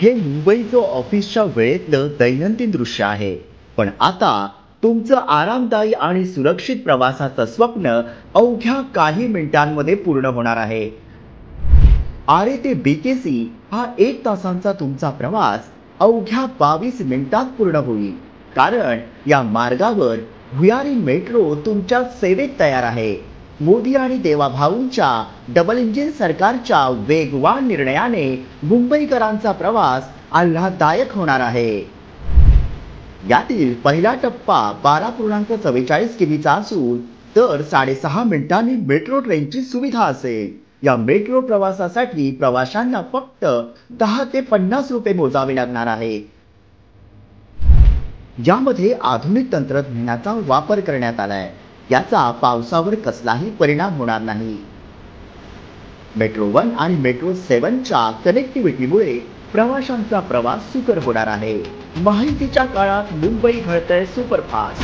हे मुंबईचं ऑफिसच्या वेळेतलं दैनंदिन दृश्य आहे. पण आता तुमचं आरामदायी आणि सुरक्षित प्रवासाचं स्वप्न अवघ्या काही मिनिटांमध्ये पूर्ण होणार आहे. आरे ते बीकेसी हा 1 तासांचा तुमचा प्रवास अवघ्या 22 मिनिटात पूर्ण होईल. कारण या मार्गावर भुयारी मेट्रो तुमच्या सेवेत तयार आहे. मोदी आणि देवाभाऊंच्या डबल इंजिन सरकारच्या वेगवान निर्णयाने मुंबईकरांचा प्रवास आल्हाददायक होणार आहे. यातील पहिला टप्पा 12.44 किमीचा असून तर 6.5 मिनिटांनी मेट्रो ट्रेनची सुविधा असेल. या मेट्रो प्रवासासाठी प्रवाशांना फक्त 10 ते 50 रुपये मोजावे लागणार आहे. यामध्ये आधुनिक तंत्रज्ञानाचा वापर करण्यात आलाय. याचा पावसावर कसलाही परिणाम होणार नाही. मेट्रो 1 आणि मेट्रो 7च्या कनेक्टिव्हिटीमुळे प्रवाशांचा प्रवास सुकर होणार आहे. माहितीच्या काळात मुंबई घडतंय सुपरफास्ट.